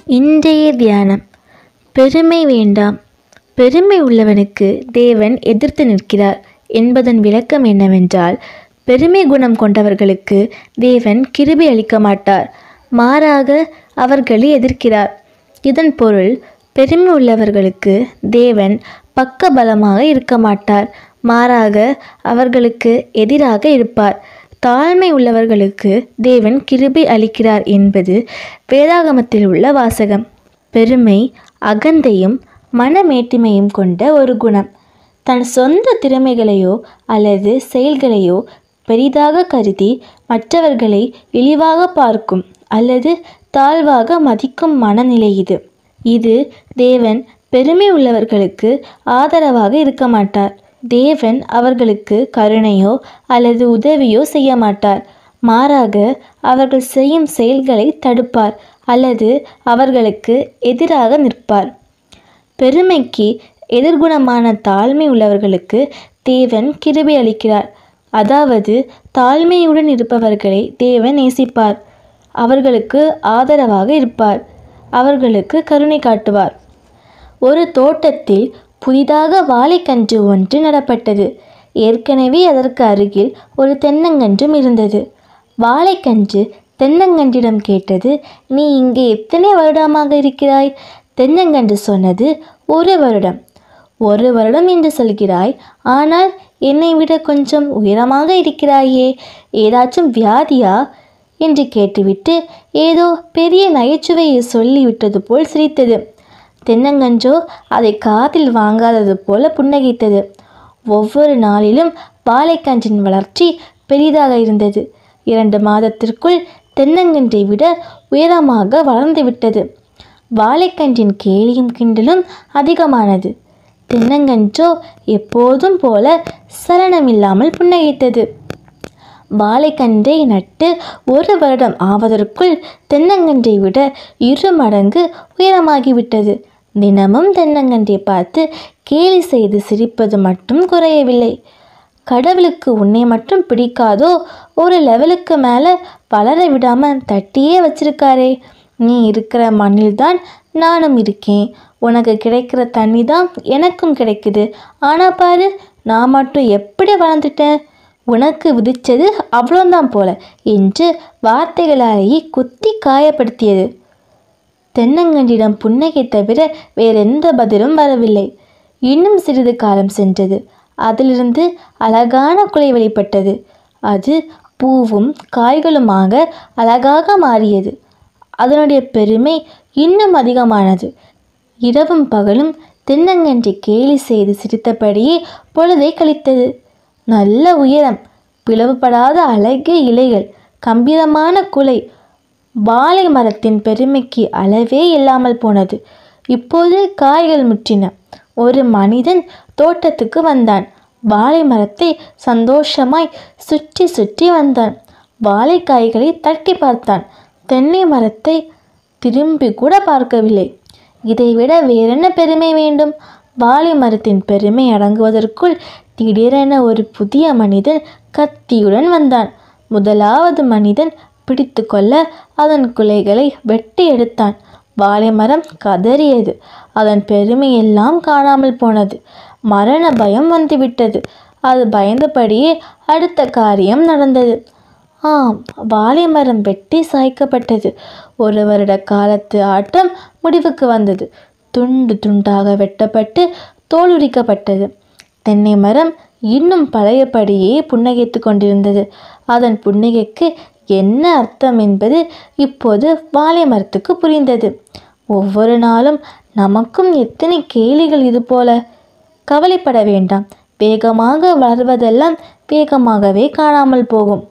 இன்றைய தியானம். பெருமை வேண்டாம். பெருமை உள்ளவனுக்கு தேவன் எதிர்த்து நிற்கிறார் என்பதன் விளக்கம் என்னவென்றால், பெருமை குணம் கொண்டவர்களுக்கு தேவன் கிருபை அளிக்க மாட்டார், மாறாக அவர்களை எதிர்க்கிறார். இதன் பொருள், பெருமை உள்ளவர்களுக்கு தேவன் பக்க பலமாக இருக்க மாட்டார், மாறாக அவர்களுக்கு எதிராக இருப்பார். தாழ்மை உள்ளவர்களுக்கு தேவன் கிருபை அளிக்கிறார் என்பது வேதாகமத்தில் உள்ள வாசகம். பெருமை அகந்தையும் மனமேட்டிமையும் கொண்ட ஒரு குணம். தன் சொந்த திறமைகளையோ அல்லது செயல்களையோ பெரிதாக கருதி மற்றவர்களை இழிவாக பார்க்கும் அல்லது தாழ்வாக மதிக்கும் மனநிலை இது. இது தேவன் பெருமை உள்ளவர்களுக்கு ஆதரவாக இருக்க மாட்டார். தேவன் அவர்களுக்கு கருணையோ அல்லது உதவியோ செய்ய மாட்டார், மாறாக அவர்கள் செய்யும் செயல்களை தடுப்பார் அல்லது அவர்களுக்கு எதிராக நிற்பார். பெருமைக்கு எதிர்குணமான தாழ்மை உள்ளவர்களுக்கு தேவன் கிருபை அளிக்கிறார். அதாவது, தாழ்மையுடன் இருப்பவர்களை தேவன் நேசிப்பார், அவர்களுக்கு ஆதரவாக இருப்பார், அவர்களுக்கு கருணை காட்டுவார். ஒரு தோட்டத்தில் புதிதாக வாழைக்கன்று ஒன்று நடப்பட்டது. ஏற்கனவே அதற்கு அருகில் ஒரு தென்னங்கன்றும் இருந்தது. வாழைக்கன்று தென்னங்கன்றிடம் கேட்டது, "நீ இங்கே எத்தனை வருடமாக இருக்கிறாய்?" தென்னங்கன்று சொன்னது, "1 வருடம்." "1 வருடம் என்று சொல்கிறாய், ஆனால் என்னை விட கொஞ்சம் உயரமாக இருக்கிறாயே, ஏதாச்சும் வியாதியா?" என்று கேட்டுவிட்டு ஏதோ பெரிய நகைச்சுவையை சொல்லிவிட்டது போல் சிரித்தது. தென்னங்கன்றோ அதை காதில் வாங்காதது போல புன்னகைத்தது. ஒவ்வொரு நாளிலும் வாழைக்கன்றின் வளர்ச்சி பெரிதாக இருந்தது. 2 மாதத்திற்குள் தென்னங்கன்றை விட உயரமாக வளர்ந்துவிட்டது. வாழைக்கன்றின் கேலியும் கிண்டலும் அதிகமானது. தென்னங்கன்றோ எப்போதும் போல சலனமில்லாமல் புன்னகைத்தது. வாழைக்கன்றை நட்டு 1 வருடம் ஆவதற்குள் தென்னங்கன்றை விட 2 மடங்கு உயரமாகிவிட்டது. தினமும் தென்னங்கன்றை பார்த்து கேலி செய்து சிரிப்பது மட்டும் குறையவில்லை. "கடவுளுக்கு உன்னை மட்டும் பிடிக்காதோ? ஒரு லெவலுக்கு மேலே வளர விடாமல் தட்டியே வச்சிருக்காரே. நீ இருக்கிற மண்ணில்தான் நானும் இருக்கேன், உனக்கு கிடைக்கிற தண்ணி தான் எனக்கும் கிடைக்குது, ஆனால் பாரு, நான் மட்டும் எப்படி வளர்ந்துட்டேன், உனக்கு விதிச்சது அவ்வளோதான் போல" என்று வார்த்தைகளாலேயே குத்தி காயப்படுத்தியது. தென்னங்கன்றிடம் புன்னகை தவிர வேறெந்த பதிலும் வரவில்லை. இன்னும் சிறிது காலம் சென்றது. அதிலிருந்து அழகான குலை வெளிப்பட்டது. அது பூவும் காய்களுமாக அழகாக மாறியது. அதனுடைய பெருமை இன்னும் அதிகமானது. இரவும் பகலும் தென்னங்கன்றை கேலி செய்து சிரித்தபடியே பொழுதை கழித்தது. நல்ல உயரம், பிளவுபடாத அழகிய இலைகள், கம்பீரமான குலை. வாழை மரத்தின் பெருமைக்கு அளவே இல்லாமல் போனது. இப்போது காய்கள் முற்றின. ஒரு மனிதன் தோட்டத்துக்கு வந்தான். வாழை மரத்தை சந்தோஷமாய் சுற்றி சுற்றி வந்தான். வாழைக்காய்களை தட்டி பார்த்தான். தென்னை மரத்தை திரும்பி கூட பார்க்கவில்லை. இதைவிட வேறென்ன பெருமை வேண்டும்? வாழை மரத்தின் பெருமை அடங்குவதற்குள் திடீரென ஒரு புதிய மனிதன் கத்தியுடன் வந்தான். முதலாவது மனிதன் பிடித்து கொள்ள அதன் குலைகளை வெட்டி எடுத்தான். வாழை மரம் கதறியது. அதன் பெருமையெல்லாம் காணாமல் போனது. மரண பயம் வந்துவிட்டது. அது பயந்தபடியே அடுத்த காரியம் நடந்தது. ஆம், வாழை மரம் வெட்டி சாய்க்கப்பட்டது. 1 வருட காலத்து ஆட்டம் முடிவுக்கு வந்தது. துண்டு துண்டாக வெட்டப்பட்டு தோலுரிக்கப்பட்டது. தென்னை மரம் இன்னும் பழையபடியே புன்னகைத்து கொண்டிருந்தது. அதன் புன்னகைக்கு என்ன அர்த்தம் என்பது இப்போது வாழை மரத்துக்கு புரிந்தது. ஒவ்வொரு நாளும் நமக்கும் எத்தனை கேலிகள் இது போல! கவலைப்பட வேண்டாம். வேகமாக வளர்வதெல்லாம் வேகமாகவே காணாமல் போகும்.